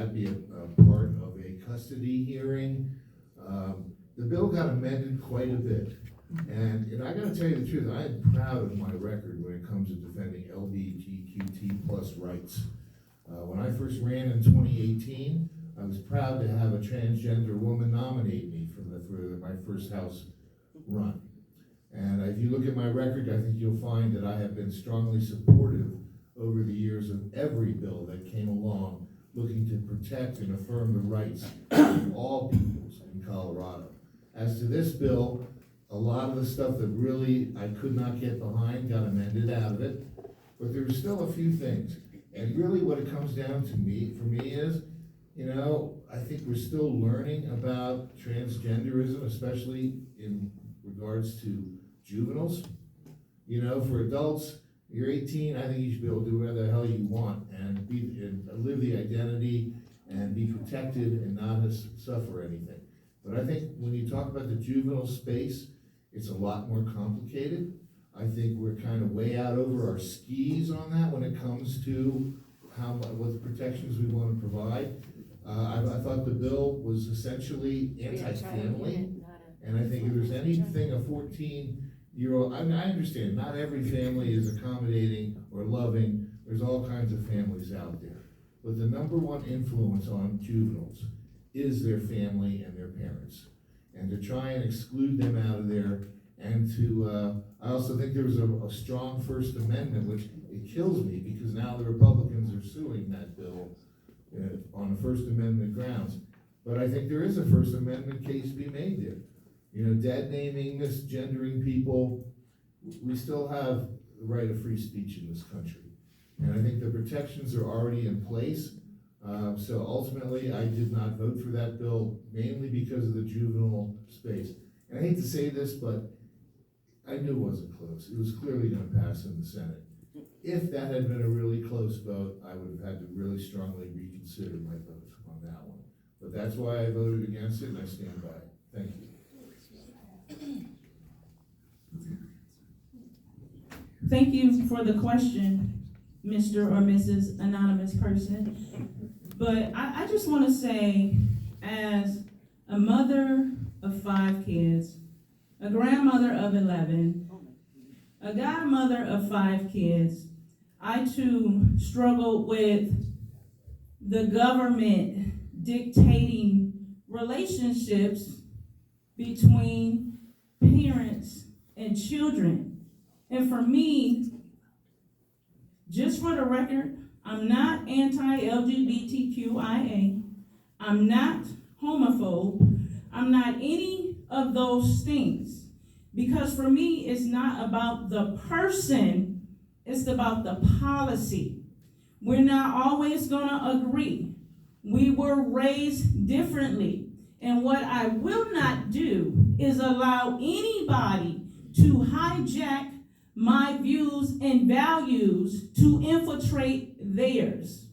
that be a part of a custody hearing. The bill got amended quite a bit. And I gotta tell you the truth, I am proud of my record when it comes to defending LGBTQT plus rights. When I first ran in 2018, I was proud to have a transgender woman nominate me for my first House run. And if you look at my record, I think you'll find that I have been strongly supportive over the years of every bill that came along looking to protect and affirm the rights of all peoples in Colorado. As to this bill, a lot of the stuff that really I could not get behind got amended out of it, but there were still a few things. And really what it comes down to for me is, I think we're still learning about transgenderism, especially in regards to juveniles. For adults, you're 18, I think you should be able to do whatever the hell you want and live the identity and be protected and not suffer anything. But I think when you talk about the juvenile space, it's a lot more complicated. I think we're kind of way out over our skis on that when it comes to what the protections we want to provide. I thought the bill was essentially anti-family, and I think if there's anything a 14-year-old, I understand not every family is accommodating or loving. There's all kinds of families out there, but the number one influence on juveniles is their family and their parents, and to try and exclude them out of there, and I also think there was a strong First Amendment, which it kills me because now the Republicans are suing that bill on the First Amendment grounds. But I think there is a First Amendment case to be made there. Dead naming, misgendering people, we still have the right of free speech in this country. And I think the protections are already in place. So ultimately, I did not vote for that bill, mainly because of the juvenile space. And I hate to say this, but I knew it wasn't close. It was clearly going to pass in the Senate. If that had been a really close vote, I would have had to really strongly reconsider my vote on that one. But that's why I voted against it, and I stand by it. Thank you. Thank you for the question, Mr. or Mrs. Anonymous Person. But I just want to say, as a mother of 5 kids, a grandmother of 11, a godmother of 5 kids, I too struggle with the government dictating relationships between parents and children. And for me, just for the record, I'm not anti-LGBTQIA. I'm not homophobe. I'm not any of those things. Because for me, it's not about the person, it's about the policy. We're not always gonna agree. We were raised differently. And what I will not do is allow anybody to hijack my views and values to infiltrate theirs.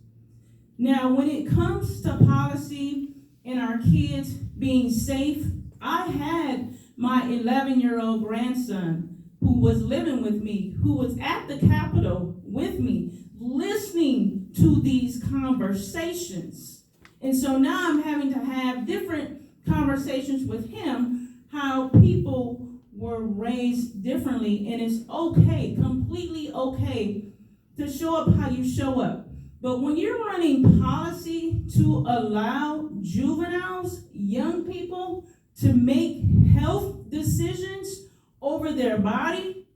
Now, when it comes to policy and our kids being safe, I had my 11-year-old grandson who was living with me, who was at the Capitol with me, listening to these conversations. And so now I'm having to have different conversations with him, how people were raised differently, and it's okay, completely okay, to show up how you show up. But when you're running policy to allow juveniles, young people, to make health decisions over their body,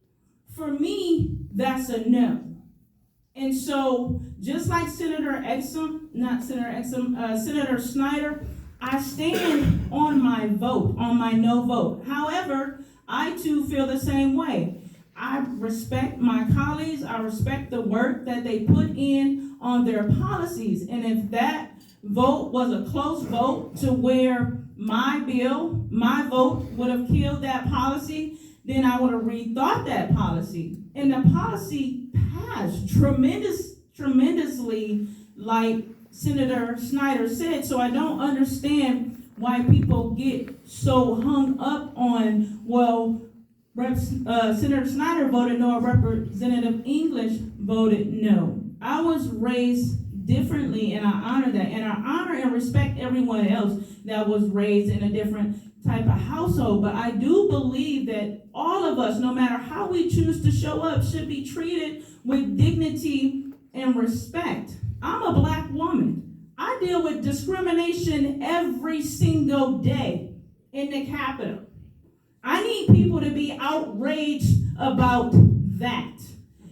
for me, that's a no. And so, just like Senator Snyder, I stand on my vote, on my no vote. However, I too feel the same way. I respect my colleagues. I respect the work that they put in on their policies. And if that vote was a close vote to where my bill, my vote would have killed that policy, then I would have rethought that policy. And the policy passed tremendously, like Senator Snyder said. So I don't understand why people get so hung up on, well, Senator Snyder voted no, Representative English voted no. I was raised differently, and I honor that. And I honor and respect everyone else that was raised in a different type of household. But I do believe that all of us, no matter how we choose to show up, should be treated with dignity and respect. I'm a black woman. I deal with discrimination every single day in the Capitol. I need people to be outraged about that.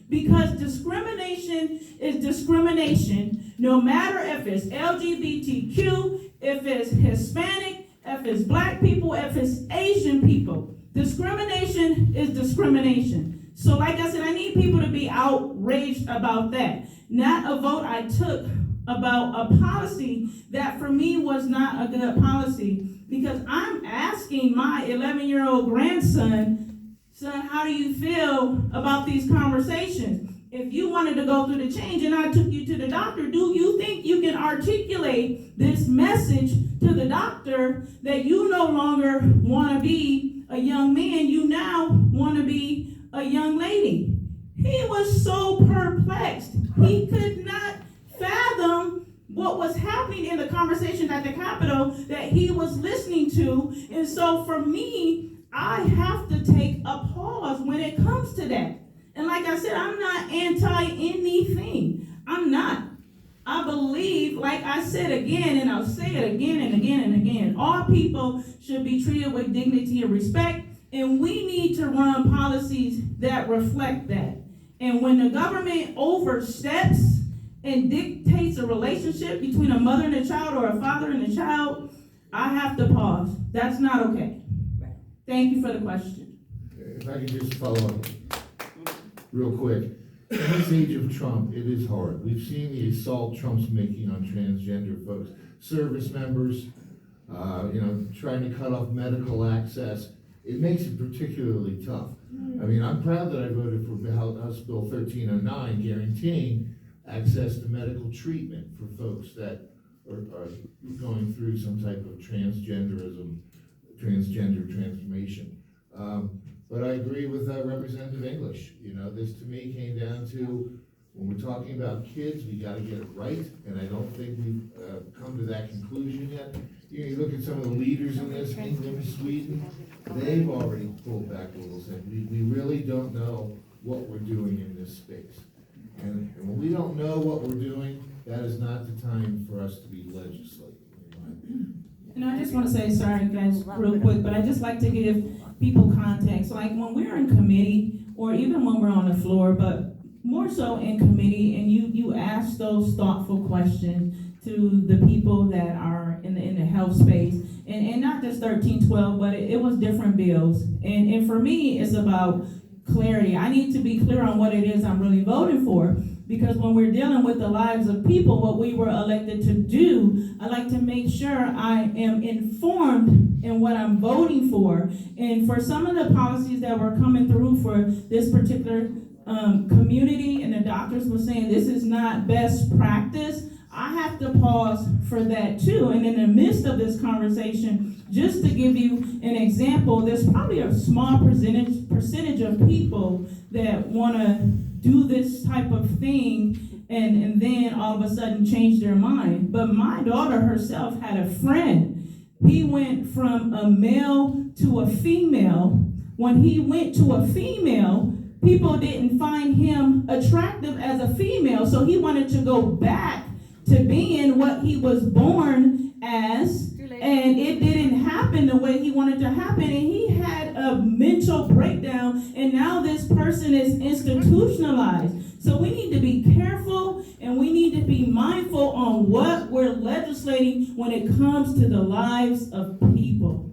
Because discrimination is discrimination, no matter if it's LGBTQ, if it's Hispanic, if it's black people, if it's Asian people. Discrimination is discrimination. So like I said, I need people to be outraged about that. Not a vote I took about a policy that for me was not a good policy, because I'm asking my 11-year-old grandson, son, how do you feel about these conversations? If you wanted to go through the change and I took you to the doctor, do you think you can articulate this message to the doctor that you no longer want to be a young man, you now want to be a young lady? He was so perplexed. He could not fathom what was happening in the conversation at the Capitol that he was listening to. And so for me, I have to take a pause when it comes to that. And like I said, I'm not anti-anything. I'm not. I believe, like I said again, and I'll say it again and again and again, all people should be treated with dignity and respect, and we need to run policies that reflect that. And when the government oversteps and dictates a relationship between a mother and a child or a father and a child, I have to pause. That's not okay. Thank you for the question. If I could just follow up real quick. In this age of Trump, it is hard. We've seen the assault Trump's making on transgender folks, service members, trying to cut off medical access. It makes it particularly tough. I mean, I'm proud that I voted for House Bill 1309, guaranteeing access to medical treatment for folks that are going through some type of transgender transformation. But I agree with Representative English. This to me came down to, when we're talking about kids, we gotta get it right, and I don't think we've come to that conclusion yet. You look at some of the leaders in this, England, Sweden, they've already pulled back a little bit. We really don't know what we're doing in this space. And when we don't know what we're doing, that is not the time for us to be legislating, in my opinion. And I just want to say, sorry guys, real quick, but I just like to give people context. Like when we're in committee, or even when we're on the floor, but more so in committee, and you ask those thoughtful questions to the people that are in the health space, and not just 1312, but it was different bills. And for me, it's about clarity. I need to be clear on what it is I'm really voting for. Because when we're dealing with the lives of people, what we were elected to do, I like to make sure I am informed in what I'm voting for. And for some of the policies that were coming through for this particular community, and the doctors were saying this is not best practice, I have to pause for that too. And in the midst of this conversation, just to give you an example, there's probably a small percentage of people that want to do this type of thing and then all of a sudden change their mind. But my daughter herself had a friend. He went from a male to a female. When he went to a female, people didn't find him attractive as a female, so he wanted to go back to being what he was born as, and it didn't happen the way he wanted to happen, and he had a mental breakdown, and now this person is institutionalized. So we need to be careful, and we need to be mindful on what we're legislating when it comes to the lives of people.